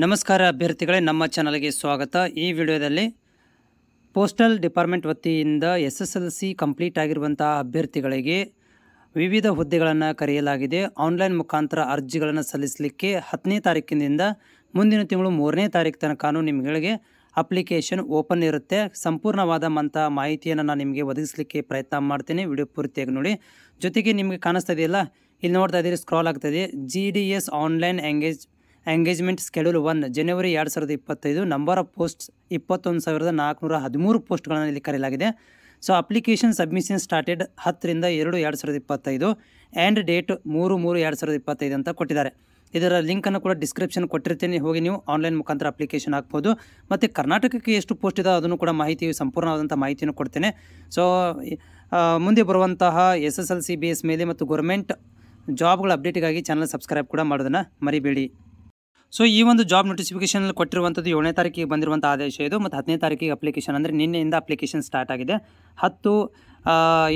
ನಮಸ್ಕಾರ ಅಭ್ಯರ್ಥಿಗಳೇ, ನಮ್ಮ ಚಾನಲ್ಗೆ ಸ್ವಾಗತ. ಈ ವಿಡಿಯೋದಲ್ಲಿ ಪೋಸ್ಟಲ್ ಡಿಪಾರ್ಟ್ಮೆಂಟ್ ವತಿಯಿಂದ SSLC ಕಂಪ್ಲೀಟ್ ಆಗಿರುವಂತಹ ಅಭ್ಯರ್ಥಿಗಳಿಗೆ ವಿವಿಧ ಹುದ್ದೆಗಳನ್ನು ಕರೆಯಲಾಗಿದೆ. ಆನ್ಲೈನ್ ಮುಖಾಂತರ ಅರ್ಜಿಗಳನ್ನು ಸಲ್ಲಿಸಲಿಕ್ಕೆ 10ನೇ ತಾರೀಕಿನಿಂದ ಮುಂದಿನ ತಿಂಗಳು 3ನೇ ತಾರೀಕು ತನಕ ನಿಮಗೆ ಅಪ್ಲಿಕೇಶನ್ ಓಪನ್ ಇರುತ್ತೆ. ಸಂಪೂರ್ಣವಾದಂಥ ಮಾಹಿತಿಯನ್ನು ನಾನು ನಿಮಗೆ ಒದಗಿಸಲಿಕ್ಕೆ ಪ್ರಯತ್ನ ಮಾಡ್ತೀನಿ. ವಿಡಿಯೋ ಪೂರ್ತಿಯಾಗಿ ನೋಡಿ. ಜೊತೆಗೆ ನಿಮಗೆ ಕಾಣಿಸ್ತಾ ಇದೆಯಲ್ಲ, ಇಲ್ಲಿ ನೋಡ್ತಾ ಇದ್ದೀರಿ, ಸ್ಕ್ರಾಲ್ ಆಗ್ತದೆ. GDS online engagement schedule 1 January 2025 number of posts 21,413 ಪೋಸ್ಟ್ಗಳನ್ನು ಇಲ್ಲಿ ಕರೆಯಲಾಗಿದೆ. So application submission started 10/2/2025 and date 3/3/2025 ಅಂತ ಕೊಟ್ಟಿದ್ದಾರೆ. ಇದರ ಲಿಂಕನ್ನು ಕೂಡ ಡಿಸ್ಕ್ರಿಪ್ಷನ್ ಕೊಟ್ಟಿರ್ತೀನಿ, ಹೋಗಿ ನೀವು ಆನ್ಲೈನ್ ಮುಖಾಂತರ ಅಪ್ಲಿಕೇಶನ್ ಹಾಕ್ಬೋದು. ಮತ್ತು ಕರ್ನಾಟಕಕ್ಕೆ ಎಷ್ಟು ಪೋಸ್ಟ್ ಇದೆ ಅದನ್ನು ಕೂಡ ಸಂಪೂರ್ಣವಾದಂಥ ಮಾಹಿತಿಯನ್ನು ಕೊಡ್ತೇನೆ. ಸೊ ಮುಂದೆ ಬರುವಂತಹ SSLC ಬೇಸ್ ಮೇಲೆ ಮತ್ತು ಗೌರ್ಮೆಂಟ್ ಜಾಬ್ಗಳ ಅಪ್ಡೇಟಿಗಾಗಿ ಚಾನಲ್ ಸಬ್ಸ್ಕ್ರೈಬ್ ಕೂಡ ಮಾಡೋದನ್ನು ಮರಿಬೇಡಿ. ಸೊ ಈ ಒಂದು ಜಾಬ್ ನೋಟಿಫಿಕೇಷನಲ್ಲಿ ಕೊಟ್ಟಿರುವಂಥದ್ದು 7ನೇ ತಾರೀಕಿಗೆ ಬಂದಿರುವಂಥ ಆದೇಶ ಇದು. ಮತ್ತು 10ನೇ ತಾರೀಕಿಗೆ ಅಪ್ಲಿಕೇಶನ್ ಅಂದರೆ ನಿನ್ನೆಯಿಂದ ಅಪ್ಲಿಕೇಶನ್ ಸ್ಟಾರ್ಟ್ ಆಗಿದೆ.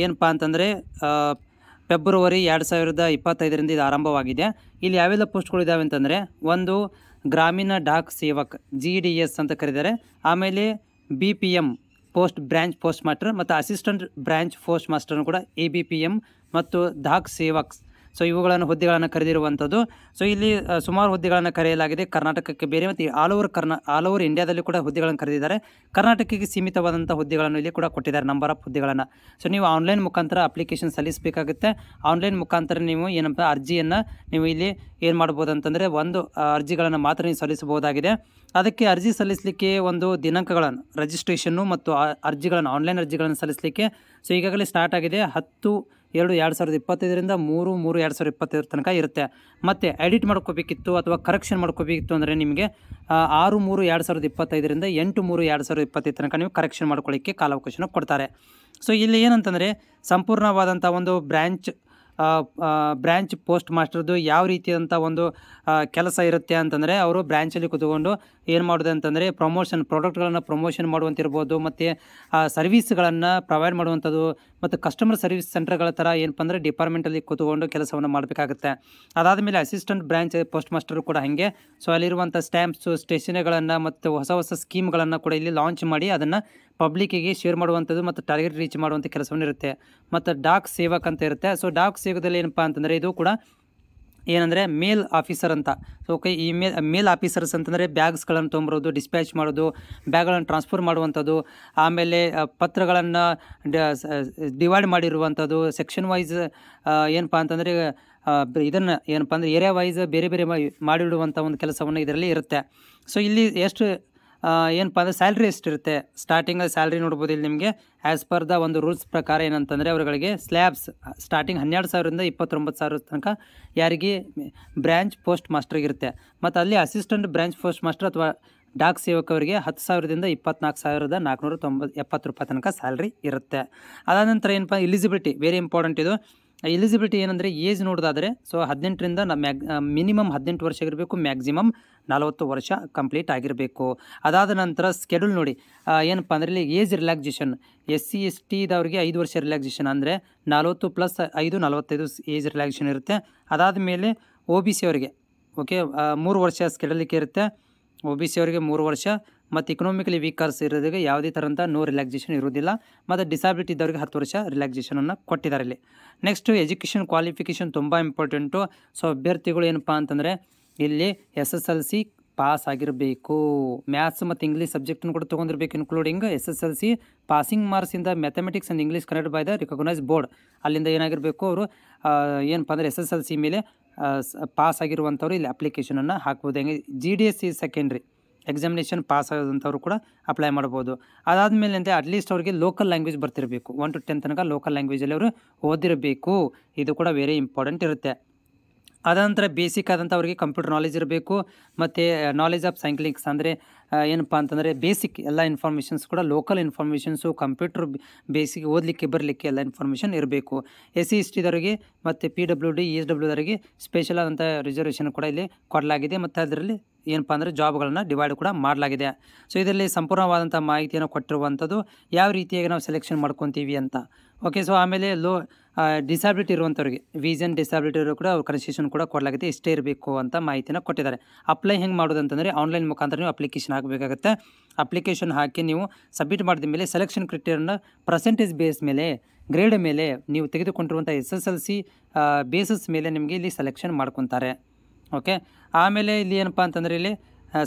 ಏನಪ್ಪ ಅಂತಂದರೆ ಫೆಬ್ರವರಿ 2025ರಿಂದ ಇದು ಆರಂಭವಾಗಿದೆ. ಇಲ್ಲಿ ಯಾವೆಲ್ಲ ಪೋಸ್ಟ್ಗಳು ಇದ್ದಾವೆ ಅಂತಂದರೆ, ಒಂದು ಗ್ರಾಮೀಣ ಡಾಕ್ ಸೇವಕ್ GDS ಅಂತ ಕರೀತಾರೆ. ಆಮೇಲೆ BPM post branch post master ಮತ್ತು ಅಸಿಸ್ಟೆಂಟ್ ಬ್ರಾಂಚ್ ಪೋಸ್ಟ್ ಮಾಸ್ಟರ್ನು ಕೂಡ ABPM ಮತ್ತು ಡಾಕ್ ಸೇವಕ್ಸ್. ಸೊ ಇವುಗಳನ್ನು ಹುದ್ದೆಗಳನ್ನು ಕರೆದಿರುವಂಥದ್ದು. ಸೊ ಇಲ್ಲಿ ಸುಮಾರು ಹುದ್ದೆಗಳನ್ನು ಕರೆಯಲಾಗಿದೆ. ಕರ್ನಾಟಕಕ್ಕೆ ಬೇರೆ ಮತ್ತು ಆಲ್ ಓವರ್ ಇಂಡಿಯಾದಲ್ಲಿ ಕೂಡ ಹುದ್ದೆಗಳನ್ನು ಕರೆದಿದ್ದಾರೆ. ಕರ್ನಾಟಕಕ್ಕೆ ಸೀಮಿತವಾದಂಥ ಹುದ್ದೆಗಳನ್ನು ಇಲ್ಲಿ ಕೂಡ ಕೊಟ್ಟಿದ್ದಾರೆ, ನಂಬರ್ ಆಫ್ ಹುದ್ದೆಗಳನ್ನು. ಸೊ ನೀವು ಆನ್ಲೈನ್ ಮುಖಾಂತರ ಅಪ್ಲಿಕೇಶನ್ ಸಲ್ಲಿಸಬೇಕಾಗುತ್ತೆ. ಆನ್ಲೈನ್ ಮುಖಾಂತರ ನೀವು ಏನಪ್ಪ ಅರ್ಜಿಯನ್ನು ನೀವು ಇಲ್ಲಿ ಏನು ಮಾಡ್ಬೋದು ಅಂತಂದರೆ, ಒಂದು ಅರ್ಜಿಗಳನ್ನು ಮಾತ್ರ ನೀವು ಸಲ್ಲಿಸಬಹುದಾಗಿದೆ. ಅದಕ್ಕೆ ಅರ್ಜಿ ಸಲ್ಲಿಸಲಿಕ್ಕೆ ಒಂದು ದಿನಾಂಕಗಳನ್ನು ರಿಜಿಸ್ಟ್ರೇಷನ್ನು ಮತ್ತು ಅರ್ಜಿಗಳನ್ನು ಆನ್ಲೈನ್ ಅರ್ಜಿಗಳನ್ನು ಸಲ್ಲಿಸಲಿಕ್ಕೆ ಸೊ ಈಗಾಗಲೇ ಸ್ಟಾರ್ಟ್ ಆಗಿದೆ. 10/2/2025ರಿಂದ 3/3/2025 ತನಕ ಇರುತ್ತೆ. ಮತ್ತು ಎಡಿಟ್ ಮಾಡ್ಕೋಬೇಕಿತ್ತು ಅಥವಾ ಕರೆಕ್ಷನ್ ಮಾಡ್ಕೋಬೇಕಿತ್ತು ಅಂದರೆ ನಿಮಗೆ 6/3/2025ರಿಂದ 8/3/2025 ತನಕ ನೀವು ಕರೆಕ್ಷನ್ ಮಾಡ್ಕೊಳ್ಳಿಕ್ಕೆ ಕಾಲಾವಕಾಶನ ಕೊಡ್ತಾರೆ. ಸೊ ಇಲ್ಲಿ ಏನಂತಂದರೆ, ಸಂಪೂರ್ಣವಾದಂಥ ಒಂದು ಬ್ರ್ಯಾಂಚ್ ಪೋಸ್ಟ್ ಮಾಸ್ಟರ್ದು ಯಾವ ರೀತಿಯಾದಂಥ ಒಂದು ಕೆಲಸ ಇರುತ್ತೆ ಅಂತಂದರೆ, ಅವರು ಬ್ರ್ಯಾಂಚಲ್ಲಿ ಕೂತ್ಕೊಂಡು ಏನು ಮಾಡೋದು ಅಂತಂದರೆ, ಪ್ರಾಡಕ್ಟ್ಗಳನ್ನು ಪ್ರಮೋಷನ್ ಮಾಡುವಂತಿರ್ಬೋದು, ಮತ್ತು ಸರ್ವೀಸ್ಗಳನ್ನು ಪ್ರೊವೈಡ್ ಮಾಡುವಂಥದ್ದು, ಮತ್ತು ಕಸ್ಟಮರ್ ಸರ್ವಿಸ್ ಸೆಂಟರ್ಗಳ ಥರ ಏನಪ್ಪ ಅಂದರೆ ಡಿಪಾರ್ಟ್ಮೆಂಟಲ್ಲಿ ಕೂತ್ಕೊಂಡು ಕೆಲಸವನ್ನು ಮಾಡಬೇಕಾಗುತ್ತೆ. ಅದಾದಮೇಲೆ ಅಸಿಸ್ಟೆಂಟ್ ಬ್ರಾಂಚ್ ಪೋಸ್ಟ್ ಮಾಸ್ಟರ್ ಕೂಡ ಹಾಗೆ. ಸೊ ಅಲ್ಲಿರುವಂಥ ಸ್ಟ್ಯಾಂಪ್ಸು, ಸ್ಟೇಷನರಿಗಳನ್ನು ಮತ್ತು ಹೊಸ ಸ್ಕೀಮ್ಗಳನ್ನು ಕೂಡ ಇಲ್ಲಿ ಲಾಂಚ್ ಮಾಡಿ ಅದನ್ನು ಪಬ್ಲಿಕ್ಕಿಗೆ ಶೇರ್ ಮಾಡುವಂಥದ್ದು ಮತ್ತು ಟಾರ್ಗೆಟ್ ರೀಚ್ ಮಾಡುವಂಥ ಕೆಲಸವನ್ನು ಇರುತ್ತೆ. ಮತ್ತು ಡಾಕ್ ಸೇವಕ್ ಅಂತ ಇರುತ್ತೆ. ಸೊ ಡಾಕ್ ಸೇವಕದಲ್ಲಿ ಏನಪ್ಪ ಅಂತಂದರೆ, ಇದು ಕೂಡ ಏನಂದರೆ ಮೇಲ್ ಆಫೀಸರ್ ಅಂತ. ಸೊ ಓಕೆ, ಈ ಮೇಲ್ ಆಫೀಸರ್ಸ್ ಅಂತಂದರೆ ಬ್ಯಾಗ್ಸ್ಗಳನ್ನು ತೊಗೊಂಬರೋದು, ಡಿಸ್ಪ್ಯಾಚ್ ಮಾಡೋದು, ಬ್ಯಾಗ್ಗಳನ್ನು ಟ್ರಾನ್ಸ್ಫರ್ ಮಾಡುವಂಥದ್ದು, ಆಮೇಲೆ ಪತ್ರಗಳನ್ನು ಡಿವೈಡ್ ಮಾಡಿರುವಂಥದ್ದು, ಸೆಕ್ಷನ್ ವೈಸ್ ಏನಪ್ಪ ಅಂತಂದರೆ ಇದನ್ನು ಏನಪ್ಪ ಅಂದರೆ ಏರಿಯಾ ವೈಸ್ ಬೇರೆ ಬೇರೆ ಮಾಡಿಡುವಂಥ ಒಂದು ಕೆಲಸವನ್ನು ಇದರಲ್ಲಿ ಇರುತ್ತೆ. ಸೊ ಇಲ್ಲಿ ಎಷ್ಟು ಏನಪ್ಪ ಅಂದರೆ ಸ್ಯಾಲ್ರಿ ಎಷ್ಟಿರುತ್ತೆ, ಸ್ಟಾರ್ಟಿಂಗ್ ಸ್ಯಾಲ್ರಿ ನೋಡ್ಬೋದು. ಇಲ್ಲಿ ನಿಮಗೆ ಆ್ಯಸ್ ಪರ್ ದ ಒಂದು ರೂಲ್ಸ್ ಪ್ರಕಾರ ಏನಂತಂದರೆ, ಅವರುಗಳಿಗೆ ಸ್ಲ್ಯಾಬ್ಸ್ ಸ್ಟಾರ್ಟಿಂಗ್ 12,000ರಿಂದ 29,000 ತನಕ ಯಾರಿಗೆ ಬ್ರ್ಯಾಂಚ್ ಪೋಸ್ಟ್ ಮಾಸ್ಟರ್ಗಿರುತ್ತೆ. ಮತ್ತು ಅಲ್ಲಿ ಅಸಿಸ್ಟೆಂಟ್ ಬ್ರಾಂಚ್ ಪೋಸ್ಟ್ ಮಾಸ್ಟರ್ ಅಥವಾ ಡಾಕ್ ಸೇವಕವರಿಗೆ 10,000ದಿಂದ 24,470 ರೂಪಾಯಿ ತನಕ ಸ್ಯಾಲ್ರಿ ಇರುತ್ತೆ. ಅದಾದ ನಂತರ ಏನಪ್ಪ ಎಲಿಜಿಬಿಲಿಟಿ, ವೆರಿ ಇಂಪಾರ್ಟೆಂಟ್ ಇದು. ಎಲಿಜಿಬಿಲಿಟಿ ಏನಂದರೆ, ಏಜ್ ನೋಡೋದಾದರೆ ಸೊ 18ರಿಂದ ಮಿನಿಮಮ್ 18 ವರ್ಷ ಇರಬೇಕು, ಮ್ಯಾಕ್ಸಿಮಮ್ 40 ವರ್ಷ ಕಂಪ್ಲೀಟ್ ಆಗಿರಬೇಕು. ಅದಾದ ನಂತರ ಸ್ಕೆಡ್ಯೂಲ್ ನೋಡಿ, ಏನಪ್ಪ ಅಂದರೆ ಇಲ್ಲಿ ಏಜ್ ರಿಲ್ಯಾಕ್ಸೇಷನ್ SC ST ಇದ್ದವರಿಗೆ 5 ವರ್ಷ ರಿಲ್ಯಾಕ್ಸೇಷನ್, ಅಂದರೆ 40 + 5 45 ಏಜ್ ರಿಲ್ಯಾಕ್ಸೇಷನ್ ಇರುತ್ತೆ. ಅದಾದ ಮೇಲೆ OBC ಅವರಿಗೆ ಓಕೆ 3 ವರ್ಷ ಸ್ಕೆಡ್ಯೂಲಿಕ್ಕೆ ಇರುತ್ತೆ. OBC ಅವರಿಗೆ 3 ವರ್ಷ. ಮತ್ತು ಇಕನಾಮಿಕಲಿ ವೀಕರ್ಸ್ ಇರೋದಕ್ಕೆ ಯಾವುದೇ ಥರಂಥ ನೋ ರಿಲ್ಯಾಕ್ಸೇಷನ್ ಇರೋದಿಲ್ಲ. ಮತ್ತು ಡಿಸಾಬಿಲಿಟಿ ಇದ್ದವ್ರಿಗೆ 10 ವರ್ಷ ರಿಲ್ಯಾಕ್ಸೇಷನನ್ನು ಕೊಟ್ಟಿದ್ದಾರೆ ಇಲ್ಲಿ. ನೆಕ್ಸ್ಟು ಎಜುಕೇಷನ್ ಕ್ವಾಲಿಫಿಕೇಷನ್ ತುಂಬ ಇಂಪಾರ್ಟೆಂಟು. ಸೊ ಅಭ್ಯರ್ಥಿಗಳು ಏನಪ್ಪ ಅಂತಂದರೆ, ಇಲ್ಲಿ SSLC ಪಾಸ್ ಆಗಿರಬೇಕು. ಮ್ಯಾಥ್ಸ್ ಮತ್ತು ಇಂಗ್ಲೀಷ್ ಸಬ್ಜೆಕ್ಟನ್ನು ಕೂಡ ತೊಗೊಂಡಿರ್ಬೇಕು, including SSLC passing marks in the mathematics and English connect by the recognise board. ಅಲ್ಲಿಂದ ಏನಾಗಿರಬೇಕು, ಅವರು ಏನಪ್ಪ ಅಂದರೆ SSLC ಮೇಲೆ ಪಾಸ್ ಆಗಿರುವಂಥವ್ರು ಇಲ್ಲಿ ಅಪ್ಲಿಕೇಶನನ್ನು ಹಾಕ್ಬೋದು. ಹೆಂಗೆ GDS ಸೆಕೆಂಡ್ರಿ ಎಕ್ಸಾಮಿನೇಷನ್ ಪಾಸ್ ಆಗೋದಂಥವ್ರು ಕೂಡ ಅಪ್ಲೈ ಮಾಡ್ಬೋದು. ಅದಾದಮೇಲೆ ಅಂದರೆ ಅಟ್ಲೀಸ್ಟ್ ಅವರಿಗೆ ಲೋಕಲ್ ಲ್ಯಾಂಗ್ವೇಜ್ ಬರ್ತಿರಬೇಕು. 1 to 10 ತನಕ ಲೋಕಲ್ ಲ್ಯಾಂಗ್ವೇಜಲ್ಲಿ ಅವರು ಓದಿರಬೇಕು. ಇದು ಕೂಡ ವೆರಿ ಇಂಪಾರ್ಟೆಂಟ್ ಇರುತ್ತೆ. ಅದಾದ ನಂತರ ಬೇಸಿಕ್ ಆದಂಥ ಅವರಿಗೆ ಕಂಪ್ಯೂಟರ್ ನಾಲೆಜ್ ಇರಬೇಕು. ಮತ್ತು ನಾಲೆಜ್ ಆಫ್ ಸೈಕ್ಲಿಂಗ್ಸ್ ಅಂದರೆ ಏನಪ್ಪ ಅಂತಂದರೆ ಬೇಸಿಕ್ ಎಲ್ಲ ಇನ್ಫಾರ್ಮೇಷನ್ಸ್ ಕೂಡ ಲೋಕಲ್ ಇನ್ಫಾರ್ಮೇಷನ್ಸು ಕಂಪ್ಯೂಟರ್ ಬೇಸಿಕ್ ಓದಲಿಕ್ಕೆ ಬರಲಿಕ್ಕೆ ಎಲ್ಲ ಇನ್ಫಾರ್ಮೇಷನ್ ಇರಬೇಕು. SC ST ಮತ್ತು PWD ESWದವರಿಗೆ ಸ್ಪೆಷಲ್ ಆದಂಥ ರಿಸರ್ವೇಷನ್ ಕೂಡ ಇಲ್ಲಿ ಕೊಡಲಾಗಿದೆ ಮತ್ತು ಅದರಲ್ಲಿ ಏನಪ್ಪ ಅಂದರೆ ಜಾಬ್ಗಳನ್ನು ಡಿವೈಡ್ ಕೂಡ ಮಾಡಲಾಗಿದೆ. ಸೊ ಇದರಲ್ಲಿ ಸಂಪೂರ್ಣವಾದಂಥ ಮಾಹಿತಿಯನ್ನು ಕೊಟ್ಟಿರುವಂಥದ್ದು ಯಾವ ರೀತಿಯಾಗಿ ನಾವು ಸೆಲೆಕ್ಷನ್ ಮಾಡ್ಕೊತೀವಿ ಅಂತ. ಓಕೆ, ಸೊ ಆಮೇಲೆ ಡಿಸಾಬಿಲಿಟಿ ಇರುವಂಥವ್ರಿಗೆ ವಿಷನ್ ಡಿಸಾಬಿಲಿಟಿ ಇರೋ ಕೂಡ ಅವ್ರ ಕನ್ಸೆಷನ್ ಕೂಡ ಕೊಡಲಾಗಿದೆ, ಇಷ್ಟೇ ಇರಬೇಕು ಅಂತ ಮಾಹಿತಿನ ಕೊಟ್ಟಿದ್ದಾರೆ. ಅಪ್ಲೈ ಹೆಂಗೆ ಮಾಡೋದು ಅಂತಂದರೆ ಆನ್ಲೈನ್ ಮುಖಾಂತರ ನೀವು ಅಪ್ಲಿಕೇಶನ್ ಹಾಕಬೇಕಾಗುತ್ತೆ. ಅಪ್ಲಿಕೇಶನ್ ಹಾಕಿ ನೀವು ಸಬ್ಮಿಟ್ ಮಾಡಿದ ಮೇಲೆ ಸೆಲೆಕ್ಷನ್ ಕ್ರೈಟೀರಿಯಾನ ಪರ್ಸೆಂಟೇಜ್ ಬೇಸ್ ಮೇಲೆ ಗ್ರೇಡ್ ಮೇಲೆ ನೀವು ತೆಗೆದುಕೊಂಡಿರುವಂಥ SSLC ಬೇಸಸ್ ಮೇಲೆ ನಿಮಗೆ ಇಲ್ಲಿ ಸೆಲೆಕ್ಷನ್ ಮಾಡ್ಕೊತಾರೆ. ಓಕೆ, ಆಮೇಲೆ ಇಲ್ಲಿ ಏನಪ್ಪ ಅಂತಂದರೆ ಇಲ್ಲಿ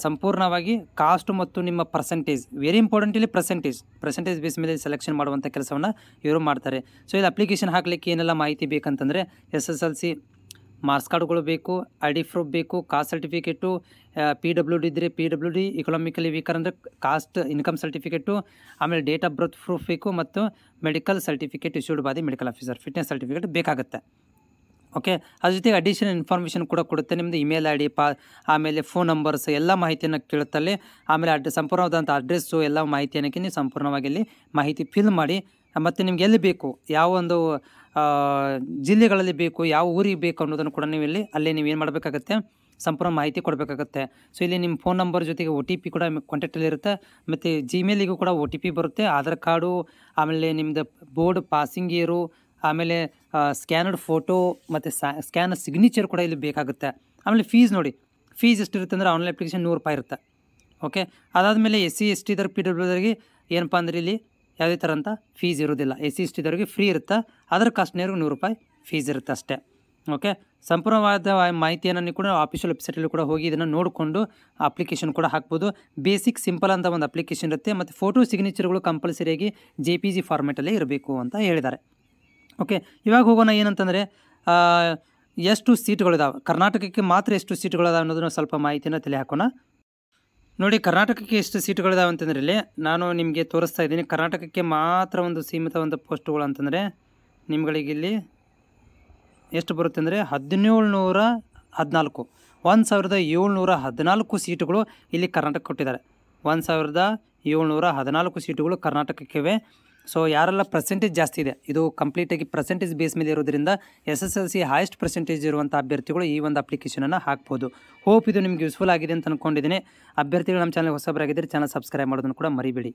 ಸಂಪೂರ್ಣವಾಗಿ ಕಾಸ್ಟ್ ಮತ್ತು ನಿಮ್ಮ ಪರ್ಸೆಂಟೇಜ್ ವೆರಿ ಇಂಪಾರ್ಟೆಂಟ್. ಇಲ್ಲಿ ಪರ್ಸೆಂಟೇಜ್ ಬೇಸ್ ಮೇಲೆ ಸೆಲೆಕ್ಷನ್ ಮಾಡುವಂಥ ಕೆಲಸವನ್ನು ಇವರು ಮಾಡ್ತಾರೆ. ಸೊ ಇದು ಅಪ್ಲಿಕೇಶನ್ ಹಾಕಲಿಕ್ಕೆ ಏನೆಲ್ಲ ಮಾಹಿತಿ ಬೇಕಂತಂದರೆ SSLC ಮಾರ್ಕ್ಸ್ ಕಾರ್ಡ್ಗಳು ಬೇಕು, ID ಪ್ರೂಫ್ ಬೇಕು, ಕಾಸ್ಟ್ ಸರ್ಟಿಫಿಕೇಟು, PWD ಇದ್ದರೆ PWD, ಇಕನಾಮಿಕಲಿ ವೀಕರ್ ಅಂದರೆ ಕಾಸ್ಟ್ ಇನ್ಕಮ್ ಸರ್ಟಿಫಿಕೇಟು, ಆಮೇಲೆ ಡೇಟ್ ಆಫ್ ಬರ್ತ್ ಪ್ರೂಫ್ ಬೇಕು ಮತ್ತು medical certificate issued by the medical officer, fitness certificate ಬೇಕಾಗುತ್ತೆ. ಓಕೆ, ಅದ್ರ ಜೊತೆಗೆ ಅಡಿಷನಲ್ ಇನ್ಫಾರ್ಮೇಷನ್ ಕೂಡ ಕೊಡುತ್ತೆ. ನಿಮ್ಮದು ಇಮೇಲ್ ID ಆಮೇಲೆ ಫೋನ್ ನಂಬರ್ಸ್ ಎಲ್ಲ ಮಾಹಿತಿಯನ್ನು ಕೇಳುತ್ತಲ್ಲಿ. ಆಮೇಲೆ ಸಂಪೂರ್ಣವಾದಂಥ ಅಡ್ರೆಸ್ಸು ಎಲ್ಲ ಮಾಹಿತಿಯನ್ನಕ್ಕೆ ನೀವು ಸಂಪೂರ್ಣವಾಗಿ ಇಲ್ಲಿ ಮಾಹಿತಿ ಫಿಲ್ ಮಾಡಿ ಮತ್ತು ನಿಮ್ಗೆ ಎಲ್ಲಿ ಬೇಕು, ಯಾವ ಒಂದು ಜಿಲ್ಲೆಗಳಲ್ಲಿ ಬೇಕು, ಯಾವ ಊರಿಗೆ ಬೇಕು ಅನ್ನೋದನ್ನು ಕೂಡ ನೀವು ಅಲ್ಲೇ ನೀವು ಏನು ಮಾಡಬೇಕಾಗತ್ತೆ, ಸಂಪೂರ್ಣ ಮಾಹಿತಿ ಕೊಡಬೇಕಾಗತ್ತೆ. ಸೊ ಇಲ್ಲಿ ನಿಮ್ಮ ಫೋನ್ ನಂಬರ್ ಜೊತೆಗೆ OTP ಕೂಡ ಕಾಂಟ್ಯಾಕ್ಟಲ್ಲಿ ಇರುತ್ತೆ ಮತ್ತು ಜಿಮೇಲಿಗೂ ಕೂಡ OTP ಬರುತ್ತೆ. ಆಧಾರ್ ಕಾರ್ಡು, ಆಮೇಲೆ ನಿಮ್ಮದು ಬೋರ್ಡ್ ಪಾಸಿಂಗ್ ಇಯರು, ಆಮೇಲೆ ಸ್ಕ್ಯಾನರ್ಡ್ ಫೋಟೋ ಮತ್ತು ಸ್ಕ್ಯಾನ್ ಸಿಗ್ನೇಚರ್ ಕೂಡ ಇಲ್ಲಿ ಬೇಕಾಗುತ್ತೆ. ಆಮೇಲೆ ಫೀಸ್ ನೋಡಿ, ಫೀಸ್ ಎಷ್ಟಿರುತ್ತೆ ಅಂದರೆ ಆನ್ಲೈನ್ ಅಪ್ಲಿಕೇಶನ್ ₹100 ಇರುತ್ತೆ. ಓಕೆ, ಅದಾದಮೇಲೆ SC ST PWDದವರಿಗೆ ಏನಪ್ಪ ಅಂದರೆ ಇಲ್ಲಿ ಯಾವುದೇ ಥರ ಅಂತ ಫೀಸ್ ಇರೋದಿಲ್ಲ. SC STದವರಿಗೆ ಫ್ರೀ ಇರುತ್ತೆ, ಅದರ ಕಾಸ್ಟ್ನೇರ್ಗೂ ₹100 ಫೀಸ್ ಇರುತ್ತೆ ಅಷ್ಟೇ. ಓಕೆ, ಸಂಪೂರ್ಣವಾದ ಮಾಹಿತಿಯನ್ನು ಕೂಡ ಆಫೀಷಿಯಲ್ ವೆಬ್ಸೈಟಲ್ಲಿ ಕೂಡ ಹೋಗಿ ಇದನ್ನು ನೋಡಿಕೊಂಡು ಅಪ್ಲಿಕೇಶನ್ ಕೂಡ ಹಾಕ್ಬೋದು. ಬೇಸಿಕ್ ಸಿಂಪಲ್ ಅಂತ ಒಂದು ಅಪ್ಲಿಕೇಶನ್ ಇರುತ್ತೆ ಮತ್ತು ಫೋಟೋ ಸಿಗ್ನೇಚರ್ಗಳು ಕಂಪಲ್ಸರಿಯಾಗಿ JPG ಫಾರ್ಮೆಟಲ್ಲೇ ಇರಬೇಕು ಅಂತ ಹೇಳಿದ್ದಾರೆ. ಓಕೆ, ಇವಾಗ ಹೋಗೋಣ ಏನಂತಂದರೆ ಎಷ್ಟು ಸೀಟ್ಗಳಿದಾವೆ, ಕರ್ನಾಟಕಕ್ಕೆ ಮಾತ್ರ ಎಷ್ಟು ಸೀಟ್ಗಳಿದಾವೆ ಅನ್ನೋದನ್ನು ಸ್ವಲ್ಪ ಮಾಹಿತಿನ ತಲೆ ಹಾಕೋಣ. ನೋಡಿ, ಕರ್ನಾಟಕಕ್ಕೆ ಎಷ್ಟು ಸೀಟ್ಗಳಿದಾವೆ ಅಂತಂದರೆ ಇಲ್ಲಿ ನಾನು ನಿಮಗೆ ತೋರಿಸ್ತಾ ಇದ್ದೀನಿ. ಕರ್ನಾಟಕಕ್ಕೆ ಮಾತ್ರ ಒಂದು ಸೀಮಿತ ಒಂದು ಪೋಸ್ಟ್ಗಳು ಅಂತಂದರೆ ನಿಮ್ಗಳಿಗೆ ಇಲ್ಲಿ ಎಷ್ಟು ಬರುತ್ತೆ ಅಂದರೆ 1714 ಸೀಟುಗಳು ಇಲ್ಲಿ ಕರ್ನಾಟಕ ಕೊಟ್ಟಿದ್ದಾರೆ. 1714 ಸೀಟುಗಳು ಕರ್ನಾಟಕಕ್ಕಿವೆ. ಸೊ ಯಾರೆಲ್ಲ ಪರ್ಸೆಂಟೇಜ್ ಜಾಸ್ತಿ ಇದೆ, ಇದು ಕಂಪ್ಲೀಟಾಗಿ ಪರ್ಸೆಂಟೇಜ್ ಬೇಸ್ ಮೇಲೆ ಇರೋದ್ರಿಂದ SSLC ಹೈಯೆಸ್ಟ್ ಪರ್ಸೆಂಟೇಜ್ ಇರುವಂಥ ಅಭ್ಯರ್ಥಿಗಳು ಈ ಒಂದು ಅಪ್ಲಿಕೇಶನನ್ನು ಹಾಕ್ಬೋದು. ಹೋಪ್ ಇದು ನಿಮಗೆ ಯೂಸ್ಫುಲ್ ಆಗಿದೆ ಅಂತ ಅಂದ್ಕೊಂಡಿದ್ದೀನಿ. ಅಭ್ಯರ್ಥಿಗಳು ನಮ್ಮ ಚಾನಲ್ ಹೊಸಬರಾಗಿದ್ದರೆ ಚಾನಲ್ ಸಬ್ಸ್ಕ್ರೈಬ್ ಮಾಡೋದನ್ನು ಕೂಡ ಮರಿಬೇಡಿ.